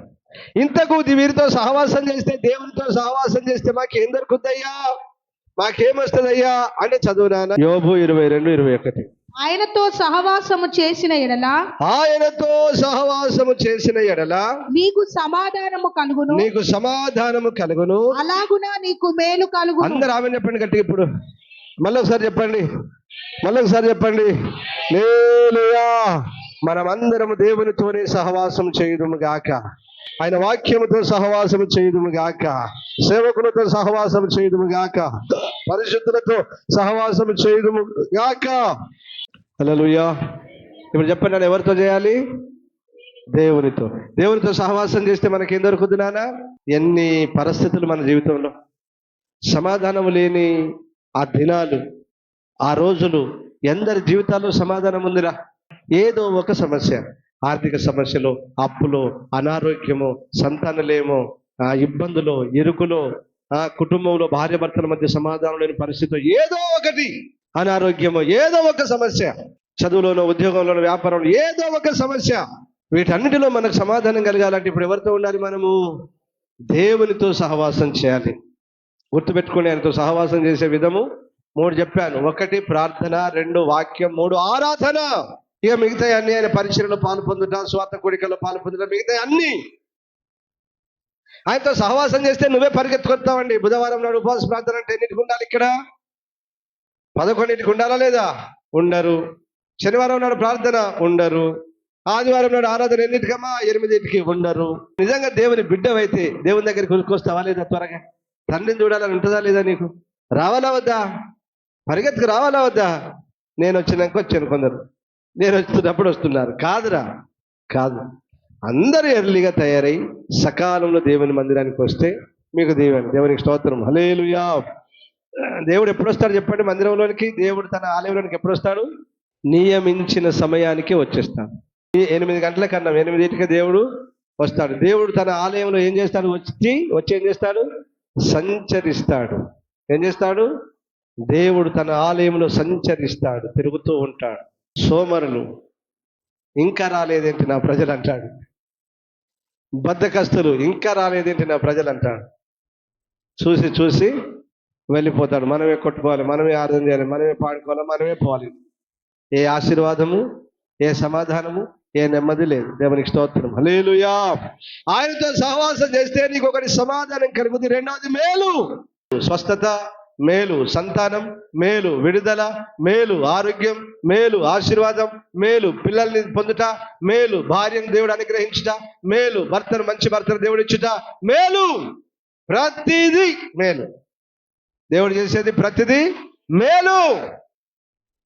ఇంతకు వీరితో సహవాసం చేస్తే, దేవునితో సహవాసం చేస్తే మాకేం దొరుకుతుందయ్యా, మాకేమొస్తుందయ్యా అంటే చదువు నాన్న. యోబు 22:21. ఆయనతో సహవాసము చేసిన ఎడల నీకు సమాధానము కలుగును, అలాగునా నీకు మేలు కలుగును. అందరూ ఆమె చెప్పండి గట్టిగా. ఇప్పుడు మళ్ళీ ఒకసారి చెప్పండి. హల్లెలూయా. మనమందరం దేవునితోనే సహవాసం చేయుదుము గాక, ఆయన వాక్యముతో సహవాసం చేయుదుము గాక, సేవకులతో సహవాసం చేయుదుము గాక, పరిశుద్ధులతో సహవాసం చేయుదుము గాక. హల్లెలూయా. ఇప్పుడు చెప్పండి, నేను ఎవరితో చేయాలి? దేవునితో. దేవునితో సహవాసం చేస్తే మనకి ఏం దొరుకుతుంది నాన్న? ఎన్ని పరిస్థితులు మన జీవితంలో సమాధానం లేని ఆ దినాలు, ఆ రోజులు, ఎందరి జీవితాల్లో సమాధానం ఉందిరా? ఏదో ఒక సమస్య, ఆర్థిక సమస్యలు, అప్పులు, అనారోగ్యము, సంతానలేమో, ఇబ్బందులు, ఇరుకులో, కుటుంబంలో భార్య భర్తల మధ్య సమాధానం లేని పరిస్థితి, ఏదో ఒకటి అనారోగ్యము, ఏదో ఒక సమస్య, చదువులోనో, ఉద్యోగంలోనో, వ్యాపారంలో ఏదో ఒక సమస్య. వీటన్నిటిలో మనకు సమాధానం కలగాలంటే ఇప్పుడు ఎవరితో ఉండాలి? మనము దేవునితో సహవాసం చేయాలి. గుర్తుపెట్టుకుని, ఆయనతో సహవాసం చేసే విధము 3 చెప్పాను. 1 ప్రార్థన, 2 వాక్యం, 3 ఆరాధన. ఇక మిగతా అన్ని ఆయన పరిచర్యలో పాలు పొందుట, స్వాత కోడికల్లో పాలు పొందుట, మిగతా అన్ని ఆయనతో సహవాసం చేస్తే నువ్వే పరిగెత్తుకొస్తావండి. బుధవారం నాడు ఉపవాస ప్రార్థన అంటే ఎన్నింటికి ఉండాలి? ఇక్కడ 11ంటికి ఉండాలా లేదా? ఉండరు. శనివారం నాడు ప్రార్థన ఉండరు. ఆదివారం నాడు ఆరాధన ఎన్నింటికమ్మా? 8ంటికి ఉండరు. నిజంగా దేవుని బిడ్డవైతే దేవుని దగ్గరికి ఉరికొస్తావా లేదా? త్వరగా తండ్రిని చూడాలని ఉంటుందా లేదా? నీకు రావాలా వద్దా? పరిగెత్తుకు రావాలా వద్దా? నేను వచ్చినాక వచ్చాను, కొందరు నేను వస్తున్నప్పుడు వస్తున్నారు. కాదురా, కాదు. అందరూ ఎర్లీగా తయారై సకాలంలో దేవుని మందిరానికి వస్తే మీకు దేవునికి స్తోత్రం. హల్లెలూయా. దేవుడు ఎప్పుడు వస్తాడు చెప్పండి మందిరంలోనికి? దేవుడు తన ఆలయంలోనికి ఎప్పుడు వస్తాడు? నియమించిన సమయానికి వచ్చేస్తాడు. 8 గంటల కన్నా 8ంటికి దేవుడు వస్తాడు. దేవుడు తన ఆలయంలో ఏం చేస్తాడు? వచ్చి ఏం చేస్తాడు? సంచరిస్తాడు. ఏం చేస్తాడు? దేవుడు తన ఆలయంలో సంచరిస్తాడు, తిరుగుతూ ఉంటాడు. సోమరులు ఇంకా రాలేదేంటి నా ప్రజలు అంటాడు. బద్ధకస్తులు ఇంకా రాలేదేంటి నా ప్రజలు అంటాడు. చూసి చూసి వెళ్ళిపోతాడు. మనమే కొట్టుకోవాలి, మనమే ఆరాధన చేయాలి, మనమే పాడుకోవాలి, మనమే పోవాలి. ఏ ఆశీర్వాదము, ఏ సమాధానము, ఏ నెమ్మది లేదు. దేవునికి స్తోత్రం. హల్లెలూయా. ఆయనతో సహవాసం చేస్తే నీకు ఒకటి సమాధానం కలుగుతుంది. 2వది మేలు, స్వస్థత, మేలు, సంతానం, మేలు, విడుదల, మేలు, ఆరోగ్యం, మేలు, ఆశీర్వాదం, మేలు, పిల్లల్ని పొందుట, మేలు, భార్యను దేవుడు అనుగ్రహించుట, మేలు, మంచి భర్తను దేవుడు ఇచ్చుట, మేలు. ప్రతిదీ మేలు. దేవుడు చేసేది ప్రతిదీ మేలు.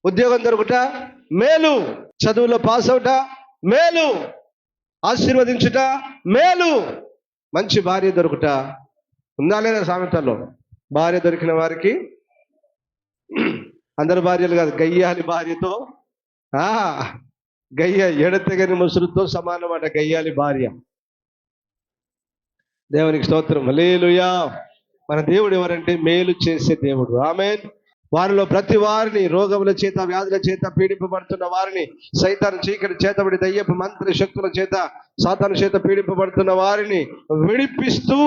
ఉద్యోగం దొరుకుట మేలు, చదువులో పాస్ అవుట మేలు, ఆశీర్వదించుట మేలు, మంచి భార్య దొరుకుట. ఉందా లేదా సామెతల్లో? భార్య దొరికిన వారికి, అందరు భార్యలు కాదు, గయ్యాలి భార్యతో, ఎడతెగని ముసురుతో సమానమాట గయ్యాలి భార్య. దేవునికి స్తోత్రం. హల్లెలూయా. మన దేవుడు ఎవరంటే మేలు చేసే దేవుడు. ఆమేన్. వారిలో ప్రతి వారిని, రోగముల చేత, వ్యాధుల చేత పీడింపబడుతున్న వారిని, సైతాను చీకటి చేతబడి దయ్యపు మంత్ర శక్తుల చేత, సాతాను చేత పీడింపబడుతున్న వారిని విడిపిస్తూ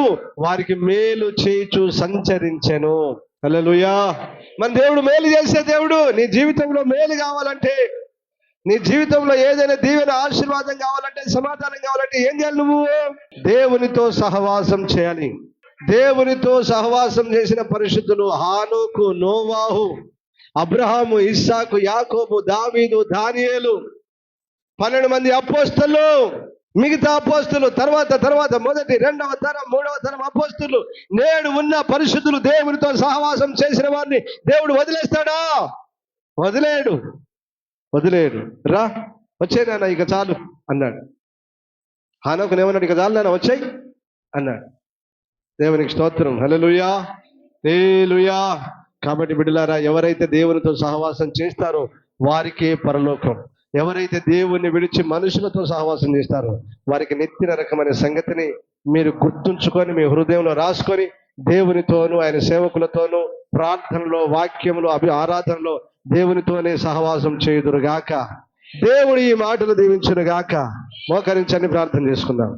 వారికి మేలు చేయుచు సంచరించెను. హల్లెలూయా. మన దేవుడు మేలు చేసే దేవుడు. నీ జీవితంలో మేలు కావాలంటే, నీ జీవితంలో ఏదైనా దీవెన, ఆశీర్వాదం కావాలంటే, సమాధానం కావాలంటే ఏం చేయాలి? నువ్వు దేవునితో సహవాసం చేయాలి. దేవునితో సహవాసం చేసిన పరిశుద్ధులు హానోకు, నోవాహు, అబ్రహాము, ఇస్సాకు, యాకోబు, దావీదు, దానియేలు, 12 మంది అపోస్తలు. మిగతా అపోస్తలు తర్వాత మొదటి, 2వ తరం, 3వ తరం అపోస్తలు, నేడు ఉన్న పరిశుద్ధులు దేవునితో సహవాసం చేసిన వారిని దేవుడు వదిలేస్తాడా? వదిలేడు. రా, వచ్చే నాన్న, ఇక చాలు అన్నాడు. హానోకుని ఏమన్నాడు? ఇక చాలు నాన్న, వచ్చాయి అన్నాడు. దేవునికి స్తోత్రం. హల్లెలూయా. హల్లెలూయా. కాబట్టి బిడ్డలారా, ఎవరైతే దేవునితో సహవాసం చేస్తారో వారికే పరలోకం. ఎవరైతే దేవుణ్ణి విడిచి మనుషులతో సహవాసం చేస్తారో వారికి నెత్తిన రకమైన సంగతిని మీరు గుర్తుంచుకొని మీ హృదయంలో రాసుకొని దేవునితోనూ, ఆయన సేవకులతోనూ, ప్రార్థనలో, వాక్యంలో, ఆరాధనలో దేవునితోనే సహవాసం చేయుదురుగాక. దేవుడు ఈ మాటలు దీవించునుగాక. మోకరించండి, ప్రార్థన చేసుకుందాం.